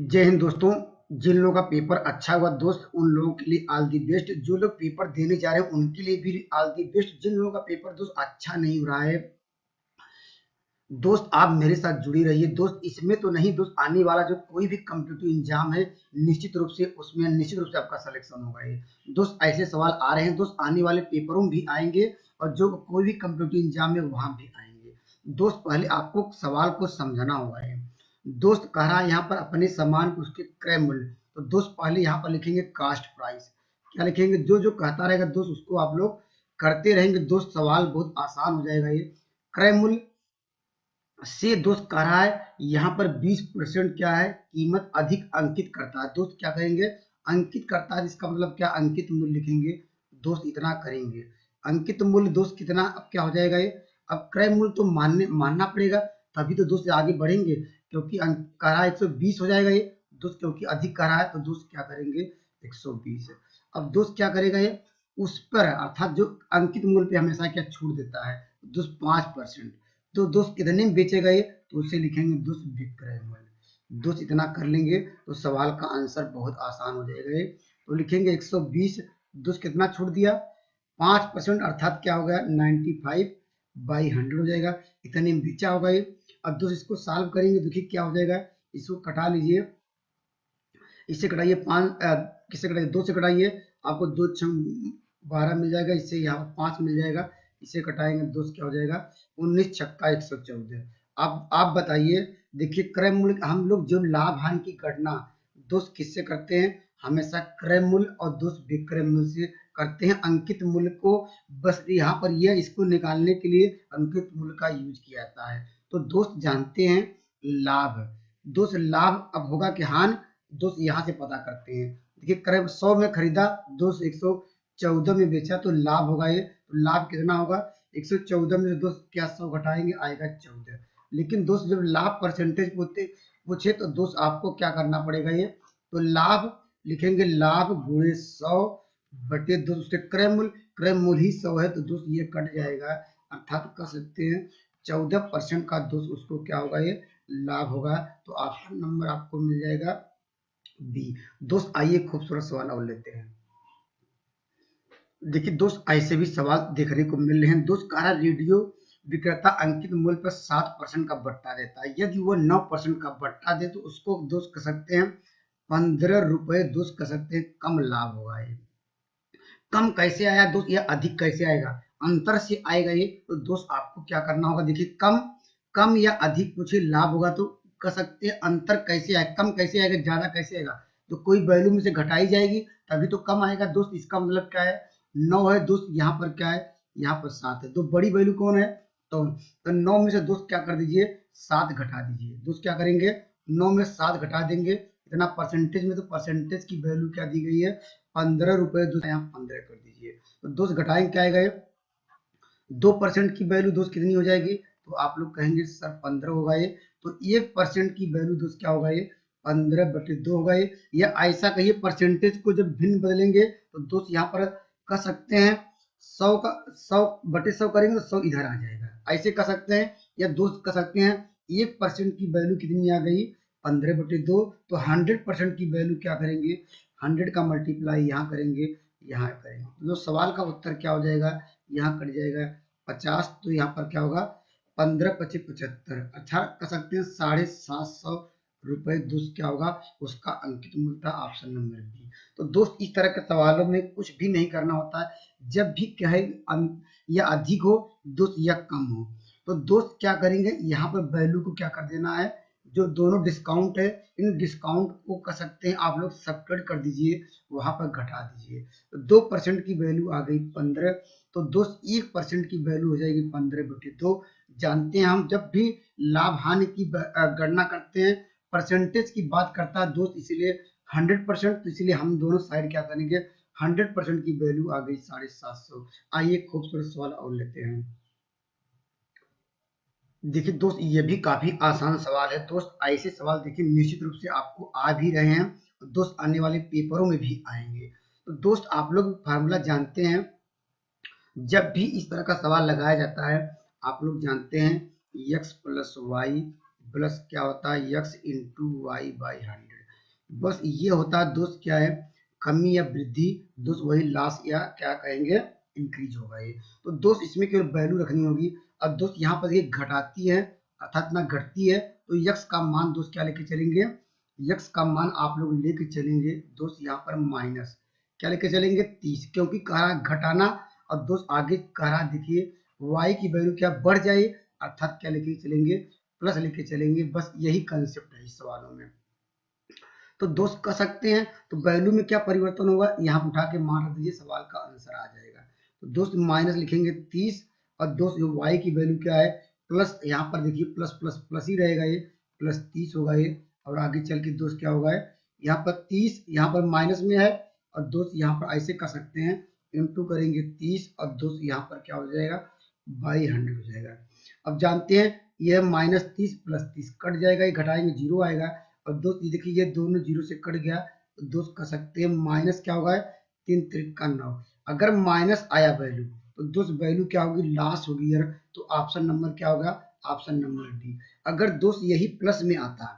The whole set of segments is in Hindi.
जय हिंद दोस्तों। जिन लोगों का पेपर अच्छा हुआ दोस्त उन लोगों के लिए ऑल दी बेस्ट। जो लोग पेपर देने जा रहे हैं उनके लिए भी ऑल दी बेस्ट। जिन लोगों का पेपर दोस्त अच्छा नहीं हो रहा है दोस्त, आप मेरे साथ जुड़ी रहिए दोस्त। इसमें तो नहीं दोस्त, आने वाला जो कोई भी कॉम्पिटिटिव एग्जाम है निश्चित रूप से उसमें निश्चित रूप से आपका सिलेक्शन होगा। ये दोस्त ऐसे सवाल आ रहे हैं दोस्त, आने वाले पेपरों में भी आएंगे और जो कोई भी कॉम्पिटिटिव एग्जाम में वहां भी आएंगे। दोस्त पहले आपको सवाल को समझना होगा। ये दोस्त कह रहा है यहाँ पर अपने सामान को उसके क्रय मूल्य, तो दोस्त पहले यहाँ पर लिखेंगे कास्ट प्राइस। क्या लिखेंगे? जो जो कहता रहेगा दोस्त उसको आप लोग करते रहेंगे दोस्त, सवाल बहुत आसान हो जाएगा। ये क्रय मूल्य से दोस्त कह रहा है यहाँ पर 20% क्या है, कीमत अधिक अंकित करता है। दोस्त क्या करेंगे? अंकित करता है, इसका मतलब क्या? अंकित मूल्य लिखेंगे दोस्त, इतना करेंगे। अंकित मूल्य दोस्त कितना, अब क्या हो जाएगा ये? अब क्रय मूल्य तो मानना पड़ेगा, तभी तो दोस्त आगे बढ़ेंगे। क्योंकि कह रहा है 120 हो जाएगा ये दोस्त, क्योंकि अधिक कह रहा है तो दोस्त क्या करेंगे? 120 है। अब दोस्त क्या करेगा ये? उस पर अर्थात जो अंकित मूल्य पे हमेशा क्या छूट देता है दोस्त? 5%। तो दोस्त कितने में बेचेगा ये? तो उसे लिखेंगे दोस्त विक्रय मूल्य। दोस्त इतना कर लेंगे तो सवाल का आंसर बहुत आसान हो जाएगा ये। तो लिखेंगे 120, दोस्त कितना छूट दिया? 5%, अर्थात क्या हो गया? 95/100 हो जाएगा। इतने में बेचा होगा ये। अब दोस्त इसको सॉल्व करेंगे, देखिए क्या हो जाएगा। इसको कटा लीजिए, इससे कटाइए किससे कटाइए? 2 से कटाइए, आपको 2 6 12 मिल जाएगा। इससे यहाँ 5 मिल जाएगा, इसे कटाएंगे दोस्त क्या हो जाएगा? 19 छक्का 114। अब आप बताइए, देखिए क्रय मूल्य हम लोग जो लाभ हानि की गणना दोस्त किससे करते हैं? हमेशा क्रय मूल्य और दोस्त विक्रय मूल्य से करते हैं। अंकित मूल्य को बस यहाँ पर यह इसको निकालने के लिए अंकित मूल्य का यूज किया जाता है। तो दोस्त जानते हैं लाभ, दोस्त लाभ अब होगा कि हानि, दोस्त यहाँ से पता करते हैं। देखिए क्रय 100 में खरीदा दोस्त, 114 में बेचा, तो लाभ होगा ये। तो लाभ कितना होगा? 114 में से दोस्त क्या 100 घटाएंगे, आएगा 14। लेकिन दोस्त जब लाभ परसेंटेज पूछे तो दोस्त आपको क्या करना पड़ेगा ये? तो लाभ लिखेंगे, लाभ गुणे 100 बटे दोस्त उसके क्रय मूल्य ही 100 है, तो दोस्त ये कट जाएगा। अर्थात कह सकते हैं 14% का दोस्त उसको क्या होगा? ये लाभ होगा। तो ऑप्शन नंबर आपको मिल जाएगा बी। दोस्त आइए खूबसूरत सवाल और लेते हैं। देखिए दोस्त ऐसे भी सवाल देखने को मिल रहे हैं। दोस्त कह रहा रेडियो विक्रेता अंकित मूल्य पर 7% का बट्टा देता है। यदि वो 9% का बट्टा दे तो उसको दोस्त कह सकते हैं 15 रुपए, दोस्त कह सकते हैं कम लाभ होगा। ये कम कैसे आया दोस्त, या अधिक कैसे आएगा? अंतर से आएगा ये। तो दोस्त आपको क्या करना होगा? देखिए कम कम या अधिक पूछे लाभ होगा तो कह सकते हैं अंतर कैसे आएगा, कम कैसे आएगा, ज्यादा कैसे आएगा? तो कोई वैल्यू में से घटाई जाएगी तभी तो कम आएगा दोस्त। इसका मतलब क्या है? 9 है दोस्त, यहाँ पर क्या है? यहाँ पर 7 है। तो बड़ी वैल्यू कौन है? तो 9 में से दोस्त क्या कर दीजिए? 7 घटा दीजिए। दोस्त क्या करेंगे? 9 में 7 घटा देंगे। इतना परसेंटेज में, तो परसेंटेज की वैल्यू क्या दी गई है? 15 रुपए। दोस्त यहाँ 15 कर दीजिए। तो दोस्त घटाएंगे क्या आएगा? 2% की वैल्यू दोस्त कितनी हो जाएगी? तो आप लोग कहेंगे सर 15 होगा ये। तो 1% की वैल्यू दोस्त क्या होगा? ये 15/2 होगा ये। या ऐसा कहिए, परसेंटेज को जब भिन्न बदलेंगे तो दोस्त यहाँ पर कह सकते हैं 100/100 करेंगे तो 100 इधर आ जाएगा, ऐसे कह सकते हैं। या दोस्त कह सकते हैं 1% की वैल्यू कितनी आ गई? 15/2। तो 100% की वैल्यू क्या करेंगे? 100 का मल्टीप्लाई यहाँ करेंगे, यहाँ करेंगे। तो सवाल का उत्तर क्या हो जाएगा? यहाँ कट जाएगा 50। तो यहाँ पर क्या होगा? 15×5 = 75। अच्छा कह सकते हैं 750 रुपए दोस्त क्या होगा? उसका अंकित मूल्य था। Option number B. तो दोस्त इस तरह के सवालों में कुछ भी नहीं करना होता है। जब भी कहे या अधिक हो दोस्त या कम हो, तो दोस्त क्या करेंगे? यहाँ पर वैल्यू को क्या कर देना है? जो दोनों डिस्काउंट है, इन डिस्काउंट को कह सकते हैं आप लोग सब्ट्रैक्ट कर दीजिए, वहां पर घटा दीजिए। तो 2% की वैल्यू आ गई 15। तो दोस्त 1% की वैल्यू हो जाएगी 15/2। जानते हैं हम जब भी लाभ हानि की गणना करते हैं परसेंटेज की बात करता है दोस्त, इसीलिए 100%। तो इसलिए हम दोनों साइड क्या करेंगे? 100% की वैल्यू आ गई 750। आइए खूबसूरत सवाल और लेते हैं। देखिए दोस्त ये भी काफी आसान सवाल है दोस्त। ऐसे सवाल देखिए निश्चित रूप से आपको आ भी रहे हैं दोस्त, आने वाले पेपरों में भी आएंगे। तो दोस्त आप लोग फार्मूला जानते हैं, जब भी इस तरह का सवाल लगाया जाता है आप लोग जानते हैं x + y प्लस क्या होता है? x × y/100। बस ये होता है दोस्त क्या है, कमी या वृद्धि, दोस्त वही लॉस या क्या कहेंगे, इंक्रीज होगा ये। तो दोस्त इसमें केवल वैल्यू रखनी होगी। अब दोस्त यहाँ पर ये घटाती है अर्थात ना घटती है, तो यक्स का मान दोस्त क्या लेके चलेंगे, यक्स का मान आप लोग लेके चलेंगे दोस्त यहाँ पर माइनस क्या लेके चलेंगे 30, क्योंकि कह रहा है घटाना। और दोस्त आगे कह रहा है देखिए y की वैल्यू क्या बढ़ जाए, अर्थात क्या लेके चलेंगे, प्लस लेके चलेंगे। बस यही कंसेप्ट है इस सवालों में। तो दोस्त कर सकते हैं, तो वैल्यू में क्या परिवर्तन होगा, यहाँ पर उठा के मान रख दीजिए, सवाल का आंसर आ जाएगा। तो दोस्त माइनस लिखेंगे 30, और दोस्त जो y की वैल्यू क्या है प्लस, यहाँ पर देखिए प्लस प्लस प्लस ही रहेगा, ये प्लस 30 होगा ये। और आगे चल के दोस्त क्या होगा, यहाँ पर 30 यहाँ पर माइनस में है, और दोस्त यहाँ पर ऐसे कर सकते हैं, इंटू करेंगे 30, और दोस्त यहाँ पर क्या हो जाएगा बाई 100 हो जाएगा। अब जानते हैं यह माइनस 30 प्लस 30 कट जाएगा, ये घटाएंगे 0 आएगा। और दोस्त ये देखिए ये दोनों 0 से कट गया, तो दोस्त कर सकते हैं माइनस क्या होगा 3 त्रिका 9। अगर माइनस आया वैल्यू, तो दोस्त वैल्यू क्या होगी लास होगी यार, तो ऑप्शन नंबर क्या होगा, ऑप्शन नंबर डी। अगर दोस्त यही प्लस में आता,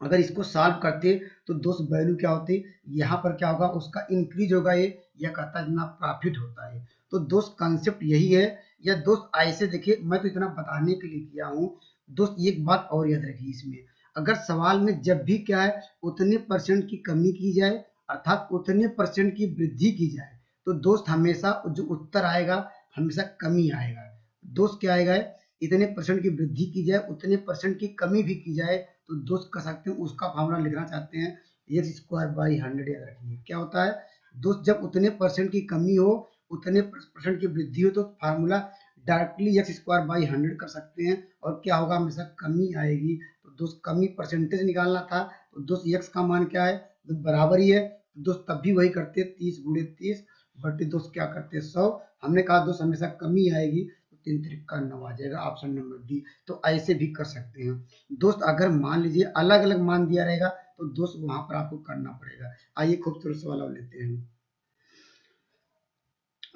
अगर इसको सॉल्व करते तो दोस्त वैल्यू क्या होती, यहाँ पर क्या होगा उसका इंक्रीज होगा ये, या कहता है इतना प्रॉफिट होता है। तो दोस्त कंसेप्ट यही है। या दोस्त ऐसे देखिए, मैं तो इतना बताने के लिए किया हूँ। दोस्त एक बात और याद रखिए इसमें, अगर सवाल में जब भी क्या है उतने परसेंट की कमी की जाए, अर्थात उतने परसेंट की वृद्धि की जाए, तो दोस्त हमेशा जो उत्तर आएगा हमेशा कमी आएगा। दोस्त क्या आएगा, इतने परसेंट की वृद्धि की जाए उतने परसेंट की कमी भी की जाए, तो दोस्त कर सकते हैं उसका फॉर्मूला लिखना चाहते हैं एक्स स्क्वायर बाई 100। याद रखिए क्या होता है दोस्त, जब उतने परसेंट की कमी हो उतने परसेंट की वृद्धि हो, तो formula directly x square by 100 कर सकते हैं, और क्या होगा हमेशा कमी आएगी। तो दोस्त कमी परसेंटेज निकालना था, तो दोस्त एक्स का मान क्या है बराबर ही है, तो दोस्त तब भी वही करते 30 गुणे 30 बटे दोस्त क्या करते 100। हमने कहा दोस्त हमेशा कमी आएगी, तो 3 त्रिका 9 आ जाएगा, ऑप्शन नंबर डी। तो ऐसे भी कर सकते हैं दोस्त। अगर मान लीजिए अलग अलग मान दिया रहेगा, तो दोस्त वहां पर आपको करना पड़ेगा। आइए खूबसूरत सवाल और लेते हैं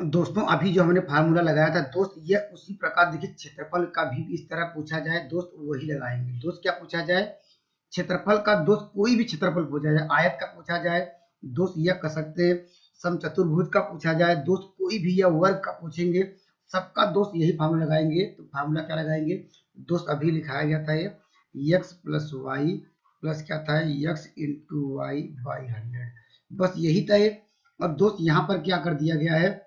दोस्तों। अभी जो हमने फार्मूला लगाया था दोस्त, ये उसी प्रकार देखिए क्षेत्रफल का भी इस तरह पूछा जाए दोस्त वही लगाएंगे। दोस्त क्या पूछा जाए, क्षेत्रफल का दोस्त कोई भी क्षेत्रफल पूछा जाए, आयत का पूछा जाए दोस्त यह कर सकते हैं, समचतुर्भुज का पूछा जाए दोस्त, कोई भी या वर्ग का पूछेंगे, सबका दोस्त यही फार्मूला लगाएंगे। तो फार्मूला क्या लगाएंगे दोस्त, अभी लिखाया गया था ये एक्स प्लस वाई प्लस क्या था एक्स इंटू वाई बाई 100, बस यही था ये। और दोस्त यहाँ पर क्या कर दिया गया है,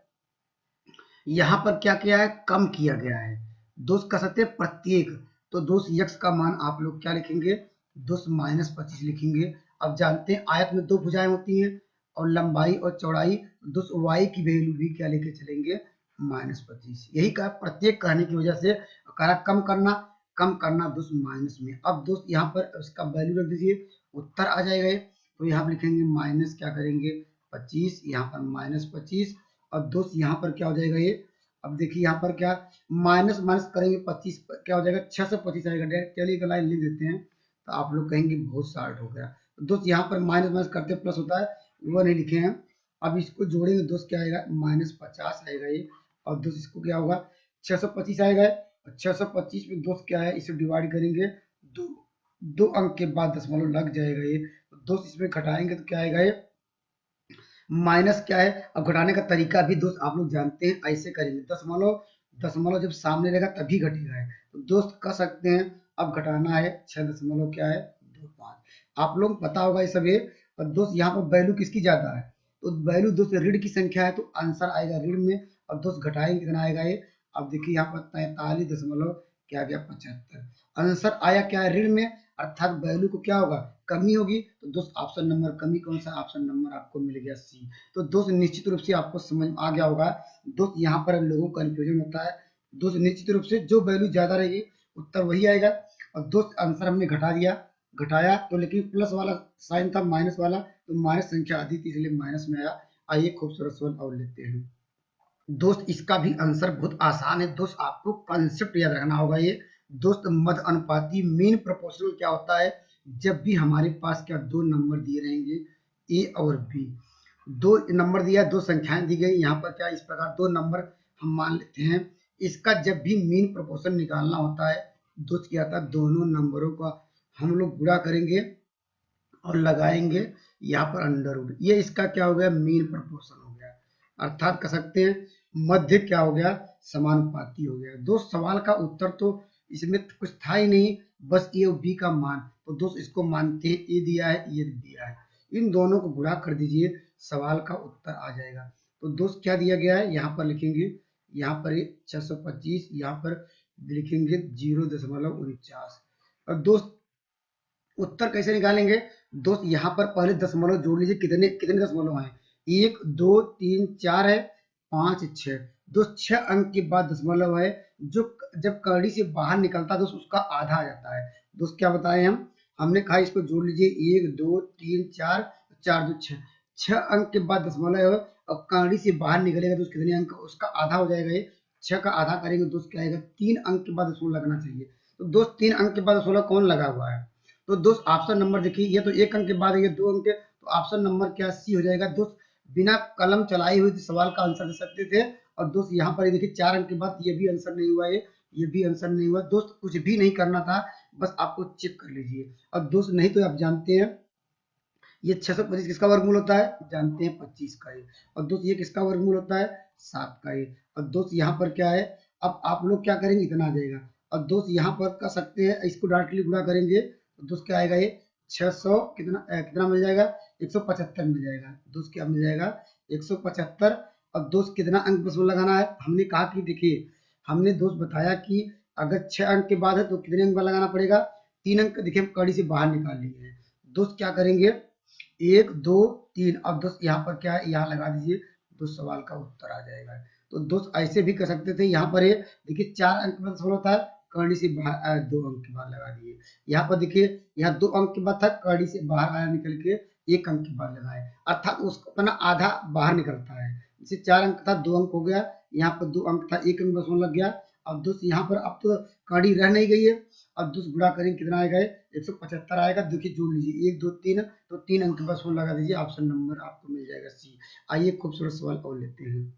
यहाँ पर क्या किया है कम किया गया है दोस्त, कर सकते हैं प्रत्येक। तो दोस्त यक्स का मान आप लोग क्या लिखेंगे दोस्त -25 लिखेंगे। अब जानते हैं आयत में दो भुजाएं होती हैं, और लंबाई और चौड़ाई, दोस्त y की वैल्यू भी क्या लेके चलेंगे -25। यही कहा प्रत्येक कहने की वजह से कहा कम करना दोस्त माइनस में। अब दोस्त यहाँ पर इसका वैल्यू रख दीजिए, उत्तर आ जाएगा ये। तो यहाँ पर लिखेंगे माइनस क्या करेंगे 25, यहाँ पर -25। और दोस्त यहाँ पर क्या हो जाएगा ये, अब देखिए यहाँ पर क्या माइनस माइनस करेंगे 25 क्या हो जाएगा 625 आएगा। चलिए एक लाइन लिख देते हैं, तो आप लोग कहेंगे बहुत शार्ट हो गया। तो दोस्त यहाँ पर माइनस माइनस करते प्लस होता है, वो नहीं लिखे हैं। अब इसको जोड़ेंगे दोस्त क्या आएगा -50 आएगा ये। और दोस्त इसको क्या होगा 625 आएगा, 625 में दोस्त क्या है इसे डिवाइड करेंगे, दो दो अंक के बाद दशमलव लग जाएगा ये। तो दोस्त इसमें घटाएंगे तो क्या आएगा ये माइनस क्या है। अब घटाने का तरीका भी दोस्त आप लोग जानते हैं, ऐसे करेंगे दशमलव दशमलव जब सामने रहेगा तभी घटेगा है। तो दोस्त कर सकते हैं, अब घटाना है 6 दशमलव क्या है 25, आप लोग पता होगा ये सब ये। और दोस्त यहाँ पर वैल्यू किसकी ज्यादा है, तो वैल्यू दोस्त ऋण की संख्या है, तो आंसर आएगा ऋण में। और दोस्त घटाएंगे कितना आएगा ये, अब देखिए यहाँ पर 43 दशमलव क्या गया 75, आंसर आया क्या है ऋण में, अर्थात वैल्यू को क्या होगा कमी होगी। तो दोस्त ऑप्शन नंबर कमी कौन सा, ऑप्शन नंबर आपको मिल गया सी। तो दोस्त निश्चित रूप से आपको समझ आ गया होगा दोस्त, यहाँ पर लोगों को कंफ्यूजन होता है दोस्त। निश्चित रूप से जो वैल्यू ज्यादा रहेगी उत्तर वही आएगा। और दोस्त आंसर हमने घटा दिया, घटाया तो लेकिन प्लस वाला साइन था माइनस वाला, तो माइनस संख्या आधी थी इसलिए माइनस में आया। आइए खूबसूरत सवाल और लेते हैं दोस्त। इसका भी आंसर बहुत आसान है दोस्त, आपको कंसेप्ट याद रखना होगा ये दोस्त। मध्य अनुपाती मीन प्रोपोर्शनल क्या होता है, जब भी हमारे पास क्या दो नंबर दिए रहेंगे ए और बी, दो नंबर दिया दो संख्याएं दी गई, यहाँ पर क्या इस प्रकार दो नंबर हम मान लेते हैं, इसका जब भी मीन प्रोपोर्शन निकालना होता है दोस्त क्या था दोनों नंबरों का हम लोग गुणा करेंगे, और लगाएंगे यहाँ पर अंडर रूट। ये इसका क्या हो गया, मीन प्रपोर्शन हो गया, अर्थात कह सकते हैं मध्य क्या हो गया, समानुपाती हो गया। दोस्त सवाल का उत्तर तो इसमें कुछ था ही नहीं, बस ए और बी का मान। तो दोस्त इसको मानते हैं ए दिया है, ये दिया है, इन दोनों को गुणा कर दीजिए, सवाल का उत्तर आ जाएगा। तो दोस्त क्या दिया गया है, यहाँ पर लिखेंगे, यहाँ पर 625, यहाँ पर लिखेंगे 0.49। और दोस्त उत्तर कैसे निकालेंगे, दोस्त यहाँ पर पहले दशमलव जोड़ लीजिए, कितने कितने दशमलव हैं, 1 2 3 4 है, 5 6। दोस्त 6 अंक के बाद दशमलव है, जो जब कड़ी से बाहर निकलता है दोस्त उसका आधा आ जाता है। दोस्त क्या बताए हमने कहा इसको जोड़ लीजिए, 1 2 3 4, 4 2 6, 6 अंक के बाद दशमलव है, अब कड़ी से बाहर निकलेगा दोस्त कितने अंक, उसका आधा हो जाएगा। ये 6 का आधा करेंगे दोस्त क्या आएगा, 3 अंक के बाद दशमलव लगना चाहिए। तो दोस्त 3 अंक के बाद दशमलव कौन लगा हुआ है, तो दोस्त ऑप्शन नंबर देखिए, ये तो 1 अंक के बाद है, ये 2 अंक है, तो ऑप्शन नंबर क्या सी हो जाएगा। दोस्त बिना कलम चलाई हुई सवाल का आंसर दे सकते थे। और दोस्त यहाँ पर देखिए 4 अंक के बाद ये भी आंसर नहीं हुआ, ये भी आंसर नहीं हुआ। दोस्त कुछ भी नहीं करना था, बस आपको चेक कर लीजिए। और दोस्त नहीं तो आप जानते हैं ये 625 किसका वर्गमूल होता है, जानते हैं 25 का ये। और दोस्त ये किसका वर्गमूल होता है, 7 का ये। और दोस्त यहाँ पर क्या है, अब आप लोग क्या करेंगे, इतना आ जाएगा। और दोस्त यहाँ पर कर सकते हैं, इसको डायरेक्टली गुणा करेंगे तो दोस्त क्या आएगा, ये 600 कितना मिल जाएगा, 175 मिल जाएगा। दोस्त क्या मिल जाएगा, 175। और दोस्त कितना अंक बस लगाना है, हमने कहा कि देखिए हमने दोस्त बताया कि अगर 6 अंक के बाद है तो कितने अंक लगाना पड़ेगा, 3 अंक। देखिए हम कड़ी से बाहर निकाल लिए हैं। दोस्त क्या करेंगे, 1 2 3, अब दोस्त यहाँ पर क्या है, यहाँ लगा दीजिए, दोस्त सवाल का उत्तर आ जाएगा। तो दोस्त ऐसे भी कर सकते थे, यहाँ पर ये देखिए 4 अंक में सवाल होता है, कड़ी से बाहर 2 अंक के बाद लगा दिए। यहाँ पर देखिए यहाँ 2 अंक के बाद था, कड़ी से बाहर आया निकल के 1 अंक के बाद लगाए, अर्थात उसको अपना आधा बाहर निकलता है। जैसे 4 अंक था 2 अंक हो गया, यहाँ पर 2 अंक था 1 अंक बस लग गया। अब दोस्त यहाँ पर अब तो कड़ी रह नहीं गई है, अब दोस्त गुणा करेंगे कितना आएगा, 175 आएगा। देखिए जोड़ लीजिए 1 2 3, तो 3 अंक बस लगा दीजिए, ऑप्शन नंबर आपको मिल जाएगा सी। आइए खूबसूरत सवाल और लेते हैं।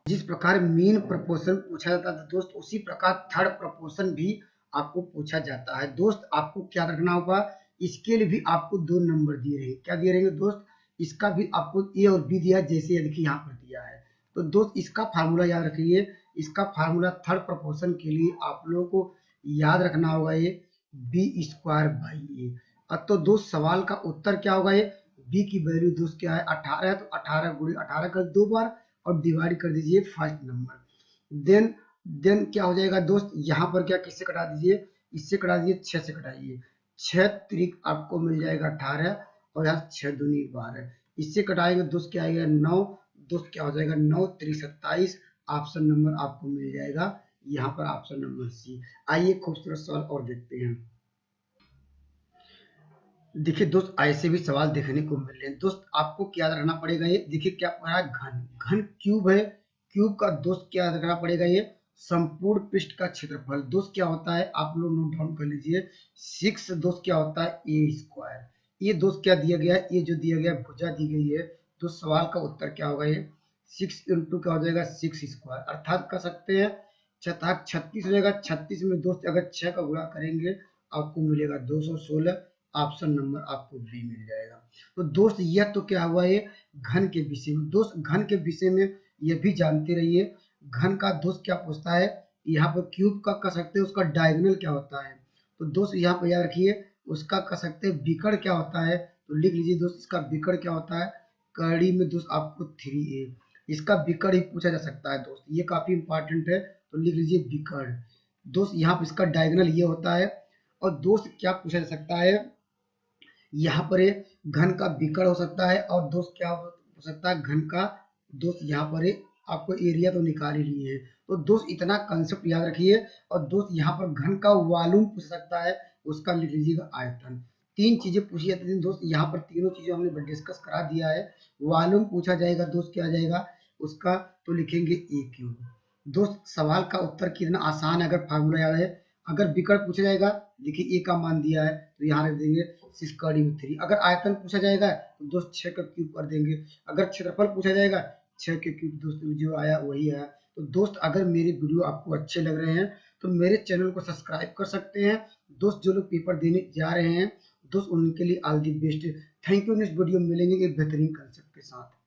जिस प्रकार मीन प्रपोर्शन पूछा जाता था दोस्त, उसी प्रकार थर्ड प्रपोर्शन भी आपको पूछा जाता है। दोस्त आपको क्या रखना होगा, इसके लिए भी आपको 2 नंबर दिए रहेंगे। क्या दिए रहेंगे दोस्त, इसका भी आपको ए और बी दिया, जैसे देखिए यहाँ पर दिया है। तो दोस्त इसका फार्मूला याद रखिए, इसका फार्मूला थर्ड प्रपोर्शन के लिए आप लोगों को याद रखना होगा, ये बी स्क्वायर बाई ए। अब तो दोस्त सवाल का उत्तर क्या होगा, ये बी की वैल्यू दोस्त क्या है 18 है, तो 18 गुणे 18 कर 2 बार और डिवाइड कर दीजिए फर्स्ट नंबर। देन क्या हो जाएगा दोस्त, यहाँ पर क्या किससे कटा दीजिए, इससे कटा दीजिए, 6 से कटाइए, 6 त्रिक आपको मिल जाएगा 18, और यहाँ 6 दूनी 12, इससे कटाएंगे दोस्त क्या आएगा 9। दोस्त क्या हो जाएगा 9 त्रिक 27, ऑप्शन नंबर आपको मिल जाएगा यहाँ पर ऑप्शन नंबर सी। आइए खूबसूरत सवाल और देखते हैं। देखिए दोस्त ऐसे भी सवाल देखने को मिल रहे हैं। दोस्त आपको क्या रखना पड़ेगा, ये देखिए क्या पड़ा है, घन घन क्यूब है, क्यूब का दोस्त क्या रखना पड़ेगा, ये संपूर्ण पृष्ठ का क्षेत्रफल। दोस्त क्या होता है आप लोग नोट डाउन कर लीजिए, 6 दोस्त क्या होता है ए स्क्वायर। ये दोस्त क्या दिया गया है, ये जो दिया गया भुजा दी गई है, तो सवाल का उत्तर क्या होगा, ये 6 इंटू क्या हो जाएगा 6 स्क्वायर, अर्थात कर सकते हैं 36 हो जाएगा। 36 में दोस्त अगर 6 का गुणा करेंगे आपको मिलेगा 216, ऑप्शन नंबर आपको बी मिल जाएगा। तो दोस्त यह तो क्या हुआ, ये घन के विषय में। दोस्त घन के विषय में यह भी जानते रहिए, घन का दोस्त क्या पूछता है, यहाँ पर क्यूब का कर सकते हैं उसका डायगोनल क्या होता है। तो दोस्त यहाँ पर याद रखिए, उसका कर सकते हैं विकर्ण क्या होता है, तो लिख लीजिए दोस्त इसका विकर्ण क्या होता है, कड़ी में दोस्त आपको 3a, इसका विकर्ण ही पूछा जा सकता है दोस्त, ये काफी इंपॉर्टेंट है, तो लिख लीजिए विकर्ण। दोस्त यहाँ पर इसका डायगोनल ये होता है। और दोस्त क्या पूछा जा सकता है, यहाँ पर घन का विकर्ण हो सकता है, और दोस्त क्या हो सकता है घन का, दोस्त यहाँ पर आपको एरिया तो निकाल ही लिए है। तो दोस्त इतना कंसेप्ट याद रखिए। और दोस्त यहाँ पर घन का वॉल्यूम पूछ सकता है, उसका लिख लीजिएगा आयतन। 3 चीजें पूछी जाती थी दोस्त, यहाँ पर तीनों चीजें हमने डिस्कस करा दिया है। वॉल्यूम पूछा जाएगा दोस्त क्या आ जाएगा उसका, तो लिखेंगे ए क्यूब। दोस्त सवाल का उत्तर कितना आसान है अगर फार्मूला याद है। अगर विकर्ण पूछा जाएगा, देखिए ए का मान दिया है तो यहाँ रख देंगे 6 का डी में 3। अगर आयतन पूछा जाएगा तो दोस्त 6 का क्यूब कर देंगे। अगर क्षेत्रफल पूछा जाएगा 6 के क्यूब, दोस्त जो आया वही आया। तो दोस्त अगर मेरे वीडियो आपको अच्छे लग रहे हैं तो मेरे चैनल को सब्सक्राइब कर सकते हैं। दोस्त जो लोग पेपर देने जा रहे हैं दोस्त उनके लिए all the best. Thank you. Next video में मिलेंगे एक बेहतरीन कंसेप्ट के साथ।